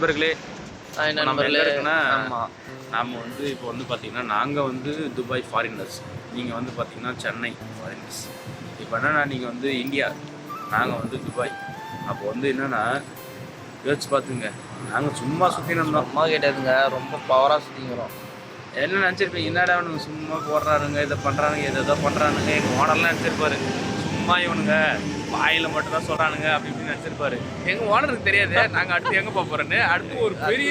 நண்பர்களே, நம்ம எங்க இருக்குன்னா ஆமா. நாம வந்து இப்போ வந்து பார்த்தீங்கன்னா, நாங்க வந்து துபாய் ஃபாரினர்ஸ். நீங்க வந்து பார்த்தீங்கன்னா, சென்னை ஃபாரினர்ஸ். இப்போ என்னன்னா நீங்க வந்து இந்தியா, நாங்க வந்து துபாய். அப்போ வந்து என்னன்னா யோசிச்சு பார்த்துங்க. நாங்க சும்மா சுத்தின்னு இருந்தோம். சும்மா கிடையாதுங்க, ரொம்ப பவரா சுத்திக்கிறோம். என்ன நினச்சிருப்பீங்க, என்னடா இவனுங்க சும்மா போடுறானுங்க, இதை பண்ணுறானுங்க, எதோ பண்ணுறானுங்க. எங்கள் ஓனர்லாம் நினச்சிருப்பாரு, சும்மா இவனுங்க வாயில் மட்டும் தான் சொல்கிறானுங்க அப்படி இப்படின்னு நினச்சிருப்பாரு. எங்கள் ஓனருக்கு தெரியாது நாங்கள் அடுத்து எங்கே போக போகிறோன்னு. அடுத்து ஒரு பெரிய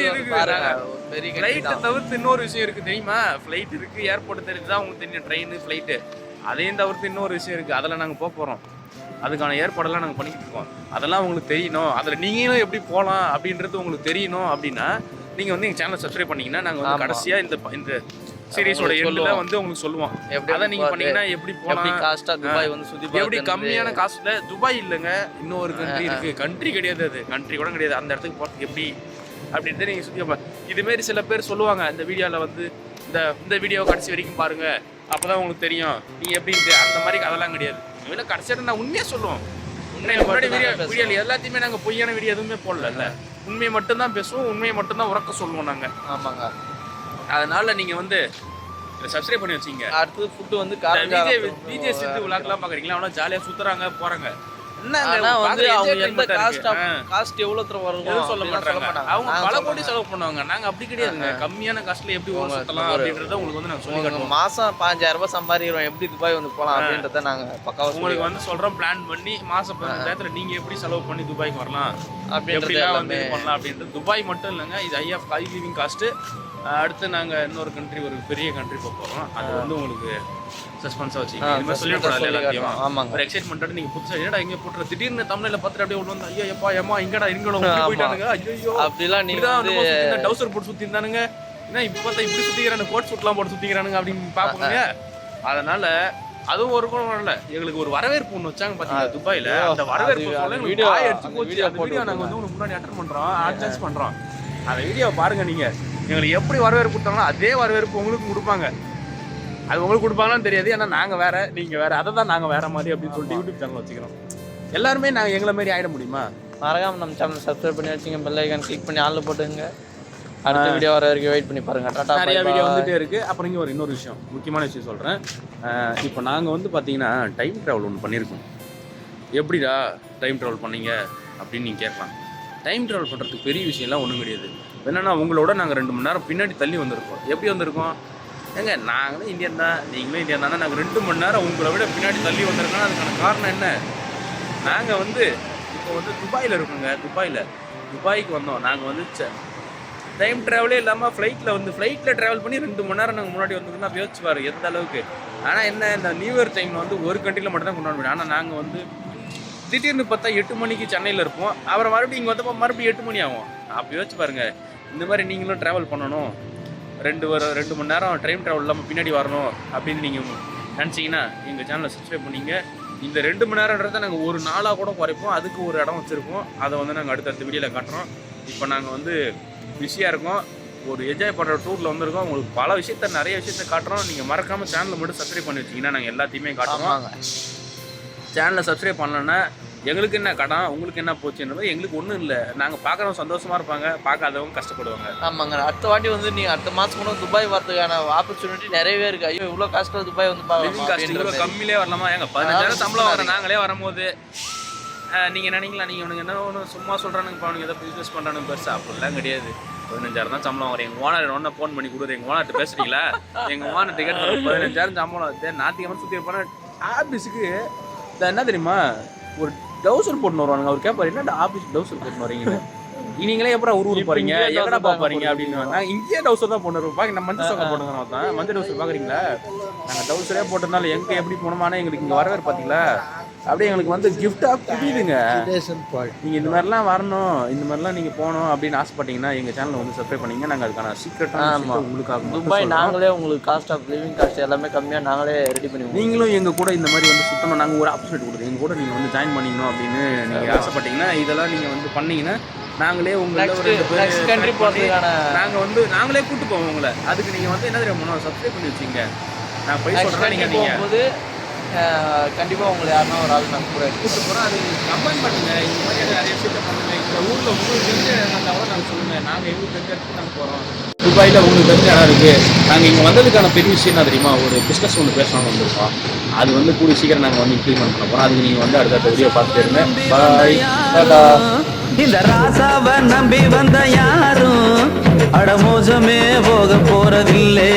பெரிய ஃப்ளைட்டை தவிர்த்து இன்னொரு விஷயம் இருக்குது தெரியுமா? ஃப்ளைட் இருக்குது, ஏர்போர்ட்டு தெரியுது தான் உங்களுக்கு தெரியும், ட்ரெயின் ஃப்ளைட்டு. அதையும் தவிர்த்து இன்னொரு விஷயம் இருக்குது, அதில் நாங்கள் போக போகிறோம். அதுக்கான ஏற்பாடெல்லாம் நாங்கள் பண்ணிக்கிட்டு இருக்கோம். அதெல்லாம் உங்களுக்கு தெரியணும், அதில் நீங்களும் எப்படி போகலாம் அப்படின்றது உங்களுக்கு தெரியணும். அப்படின்னா நீங்கள் வந்து எங்கள் சேனலை சப்ஸ்கிரைப் பண்ணிங்கன்னா நாங்கள் வந்து கடைசியாக இந்த சீரீஸோட எண்டில் வந்து உங்களுக்கு சொல்லுவோம். அதை நீங்கள் பண்ணீங்கன்னா எப்படி போகலாம், துபாய் வந்து சுற்றி எப்படி கம்மியான காஸ்ட்டில். துபாய் இல்லைங்க, இன்னொரு கண்ட்ரி இருக்குது. கண்ட்ரி கிடையாது, அது கண்ட்ரி கூட கிடையாது. அந்த இடத்துக்கு போகிறதுக்கு எப்படி அப்படின்ட்டு நீங்கள் சுற்றி பார்ப்பேன். இதுமாரி சில பேர் சொல்லுவாங்க இந்த வீடியோவில் வந்து இந்த வீடியோ கடைசி வரைக்கும் பாருங்கள், அப்போ தான் உங்களுக்கு தெரியும் நீங்கள் எப்படின்ட்டு. அந்த மாதிரி அதெல்லாம் கிடையாது. இல்லை கடைசியாக நான் உண்மையாக சொல்லுவோம். முன்னாடி வீடியோவில் எல்லாத்தையுமே நாங்கள் பொய்யான வீடியோ எதுவுமே போடல. உண்மையை மட்டும்தான் பேசுவோம், உண்மையை மட்டும்தான் உறக்க சொல்லுவோம் நாங்கள். ஆமாங்க. அதனால நீங்கள் வந்து சப்ஸ்கிரைப் பண்ணி வச்சிங்க. அடுத்தது ஃபுட்டு வந்து டிஜே சித்து விளாக்லாம் பார்க்குறீங்களா? அவனா ஜாலியாக சுற்றுறாங்க போகிறாங்க. அவங்க பல கோடி செலவு பண்ணுவாங்க. நாங்க அப்படி கிடையாதுங்க, கம்மியான காஸ்ட்ல எப்படி ஊர் சுத்தலாம் அப்படின்றத உங்களுக்கு வந்து நாங்க சொல்லி காட்டுவோம். மாசம் 5000 ரூபாய் சம்பாதிக்கிறோம், எப்படி துபாய் வந்து போலாம் அப்படின்றத நாங்க பக்காவா உங்களுக்கு வந்து சொல்றோம். பிளான் பண்ணி மாசம் 15,000 நீங்க எப்படி செலவு பண்ணி துபாய்க்கு வரலாம், எப்படிலாம் வந்து பண்ணலாம் அப்படின்றது. துபாய் மட்டும் இல்லைங்க, இது ஹை லிவிங் காஸ்ட். அடுத்து நாங்க இன்னொரு கண்ட்ரி, ஒரு பெரிய கண்ட்ரி போக போறோம். அது வந்து உங்களுக்கு சஸ்பென்ஸா வச்சுக்கோங்க. இந்த மாதிரி சொல்லக்கூடாது எல்லாத்தையும். ஆமாங்க. ஒரு எக்ஸைட்மென்ட்டோட நீங்க புதுசா என்னடா இங்க போட்டுற திடீர்னு தமிழ்ல பார்த்துட்டு அப்படியே உள்ள வந்து ஐயோ எப்பா ஏமா இங்கடா இங்கடா போயிட்டானுங்க, ஐயோ அப்படிலாம் நீங்க வந்து டவுசர் போட்டு சுத்தி இருந்தானுங்க, ஏன்னா இப்ப பார்த்தா இப்படி சுத்திக்கிறானு, கோட் சூட்லாம் போட்டு சுத்திக்கிறானுங்க அப்படின்னு பாப்போங்க. அதனால அதுவும் ஒரு குணம் இல்ல, எங்களுக்கு ஒரு வரவேற்பு ஒன்று வச்சாங்க பாத்தீங்களா துபாயில. அந்த வரவேற்பு வீடியோ அடிச்சு போச்சு. அந்த வீடியோ நாங்க வந்து உங்களுக்கு முன்னாடி அட்டெண்ட் பண்றோம், அட்ஜஸ்ட் பண்றோம். அந்த வீடியோ பாருங்க. நீங்க எங்களுக்கு எப்படி வரவேற்பு கொடுத்தாங்களோ அதே வரவேற்பு உங்களுக்கு கொடுப்பாங்க. அது உங்களுக்கு கொடுப்பாங்களான்னு தெரியாது, ஏன்னா நாங்கள் வேற நீங்கள் வேற, அதை தான் நாங்கள் வேற மாதிரி அப்படின்னு சொல்லிட்டு யூடியூப் சேனல் வச்சுக்கிறோம். எல்லாருமே நாங்கள் எங்களை மாதிரி ஆகிட முடியுமா? மறக்காம நம்ம சேனல் சப்ஸ்கிரைப் பண்ணி வச்சுங்க, பெல் ஐக்கான் கிளிக் பண்ணி ஆன்ல போட்டுங்க. அடுத்த வீடியோ வர வரைக்கும் வெயிட் பண்ணி பாருங்க. டாடா. நிறைய வீடியோ வந்துட்டே இருக்குது. அப்புறம் இங்கே இன்னொரு விஷயம், முக்கியமான விஷயம் சொல்கிறேன். இப்போ நாங்கள் வந்து பார்த்தீங்கன்னா டைம் ட்ராவல் ஒன்று பண்ணியிருக்கோம். எப்படிடா டைம் ட்ராவல் பண்ணீங்க அப்படின்னு நீங்கள் கேட்கலாம். டைம் ட்ராவல் பண்ணுறதுக்கு பெரிய விஷயம்லாம் ஒன்றும் கிடையாது. என்னென்னா உங்களோட நாங்கள் 2 மணி நேரம் பின்னாடி தள்ளி வந்திருக்கோம். எப்படி வந்திருக்கோம்? ஏங்க நாங்களும் இந்தியன் தான், நீங்களும் இந்தியன் தானே. நாங்கள் 2 மணி நேரம் உங்களை விட பின்னாடி தள்ளி வந்திருக்கோம். அதுக்கான காரணம் என்ன? நாங்கள் வந்து இப்போ வந்து துபாயில் இருக்கோங்க. துபாய்க்கு வந்தோம். நாங்கள் வந்து டைம் ட்ராவலே இல்லாமல் ஃப்ளைட்டில் ட்ராவல் பண்ணி 2 மணி நேரம் நாங்கள் முன்னாடி வந்தோம்னா யோசிச்சு பாரு எந்த அளவுக்கு. ஆனால் என்ன, இந்த நியூ இயர் டைமில் வந்து ஒரு கண்ட்ரியில் மட்டும் தான் கொண்டாட முடியும். ஆனால் நாங்கள் வந்து திடீர்னு பார்த்தா 8 மணிக்கு சென்னையில் இருப்போம், அப்புறம் மறுபடியும் இங்கே வந்தப்போ மறுபடியும் 8 மணி ஆகும். அப்போ யோசிச்சு பாருங்கள். இந்த மாதிரி நீங்களும் ட்ராவல் பண்ணணும், 2 மணி நேரம் ட்ரெயின் ட்ராவல் இல்லாமல் பின்னாடி வரணும் அப்படின்னு நீங்கள் நினச்சிங்கன்னா எங்கள் சேனலை சப்ஸ்கிரைப் பண்ணிங்க. இந்த 2 மணி நேரன்றதை நாங்கள் ஒரு நாளாக கூட குறைப்போம். அதுக்கு ஒரு இடம் வச்சுருப்போம். அதை வந்து நாங்கள் அடுத்தடுத்த வீடியோவில் காட்டுறோம். இப்போ நாங்கள் வந்து பிஸியாக இருக்கோம், ஒரு என்ஜாய் பண்ணுற டூரில் வந்திருக்கோம். உங்களுக்கு நிறைய விஷயத்த காட்டுறோம். நீங்கள் மறக்காமல் சேனலை மட்டும் சப்ஸ்கிரைப் பண்ணி வச்சிங்கன்னா நாங்கள் எல்லாத்தையுமே காட்டுவோம். சேனலை சப்ஸ்கிரைப் பண்ணலன்னா எங்களுக்கு என்ன கடன், உங்களுக்கு என்ன போச்சுன்றது எங்களுக்கு ஒன்றும் இல்லை. நாங்கள் பார்க்குறவங்க சந்தோஷமாக இருப்பாங்க, பார்க்காதவங்க கஷ்டப்படுவாங்க. ஆமாங்க. அடுத்த வாட்டி வந்து நீங்கள் அடுத்த மாதம் கூட துபாய் வரதுக்கான ஆப்பர்ச்சுனிட்டி நிறையவே இருக்குது. ஐயோ இவ்வளோ காஸ்ட்டில் துபாய் வந்து இவ்வளோ கம்மியிலே வரலாமா? எங்க 15,000 சம்பளம் வர நாங்களே வரும்போது நீங்கள் நினைக்கலாம், நீங்கள் அவனுக்கு என்ன ஒன்று சும்மா சொல்கிறானுங்க, அவனுக்கு ஏதோ பிஸ்னஸ் பண்ணுறானுங்க பெருசாக. அப்படிலாம் கிடையாது. 15,000 தான் சம்பளம் வரும். எங்கள் ஓனர் ஒன்றா ஃபோன் பண்ணி கொடுக்குறது. எங்கள் ஓனர்கிட்ட பேசுறீங்களா? எங்கள் ஓனர் டிக்கெட் 15,000 சம்பளம். நாத்திகமாக சுற்றி இருப்பான ஆஃபீஸுக்கு என்ன தெரியுமா, ஒரு டவுசர் போட்டுன்னு வருவானுங்க. அவர் கேட்பாரு, என்ன ஆஃபீஸ் டவுசர் போட்டுன்னு வரீங்க, நீங்களே எப்பறம் ஊருக்கு போகிறீங்க, எங்கடா பார்ப்பாருங்க அப்படின்னு. நாங்கள் இங்கேயே டவுசர் தான் போட்டு இருப்போம். நம்ம மஞ்சள் சோக்கா போட்டுங்க தான், மஞ்சள் டவுசர் பார்க்குறீங்களா? நாங்கள் டவுசரே போட்டதுனால எங்கே எப்படி போனோமானா எங்களுக்கு இங்கே வரவேறு பார்த்தீங்களா, அப்படியே எங்களுக்கு வந்து கிஃப்டாக புரியுதுங்க. நீங்கள் இந்த மாதிரிலாம் வரணும், இந்த மாதிரிலாம் நீங்கள் போகணும் அப்படின்னு ஆசைப்பட்டீங்கன்னா எங்கள் சேனலை வந்து சப்ஸ்கிரைப் பண்ணிங்க. நாங்கள் அதுக்கான சீக்கிரட்டாக உங்களுக்காக துபாய் நாங்களே உங்களுக்கு காஸ்ட் ஆஃப் லிவிங் காஸ்ட் எல்லாமே கம்மியாக நாங்களே ரெடி பண்ணி, நீங்களும் எங்கள் கூட இந்த மாதிரி வந்து சுத்தமாக நாங்கள் ஒரு ஆப்பர்ச்சுனிட்டி கொடுக்குறோம். எங்கள் கூட நீங்கள் வந்து ஜாயின் பண்ணிக்கணும் அப்படின்னு நீங்கள் ஆசைப்பட்டீங்கன்னா இதெல்லாம் நீங்கள் வந்து பண்ணீங்கன்னா நாங்களே உங்களை நாங்களே கூட்டு போவோம் உங்களை. அதுக்கு நீங்கள் வந்து என்ன தெரியும், சப்ஸ்கிரைப் பண்ணி வச்சுங்க. நான் போய் சொல்கிறேன், நீங்கள் போகும்போது கண்டிப்பாக உங்களை யாருன்னா ஒரு ஆள் நான் கூட கூப்பிட்டு போகிறோம். அது கமெண்ட் பண்ணுங்கள், இந்த மாதிரி நிறைய விஷயத்தை பண்ணுங்கள். இந்த ஊரில் உங்களுக்கு தெரிஞ்ச இருந்தால் கூட நாங்கள் சொல்லுங்கள். நாங்கள் எங்களுக்கு தெரிஞ்ச இடத்துக்கு நாங்கள் போகிறோம். துபாயில் உங்களுக்கு தெரிஞ்ச இடம் இருக்குது. நாங்கள் இங்கே வந்ததுக்கான பெரிய விஷயம் என்ன தெரியுமா, ஒரு பிஸ்னஸ் ஒன்று பேசணும்னு வந்திருக்கோம். அது வந்து கூடிய சீக்கிரம் நாங்கள் வந்து இம்ப்ளிமெண்ட் பண்ண போகிறோம். அதுக்கு நீங்கள் வந்து அடுத்த வீடியோ பார்த்துட்டு இருங்க. பாய், டாடா. இந்த ராசாவை நம்பி வந்த யாரும் அடமோசமே போக போறதில்லை.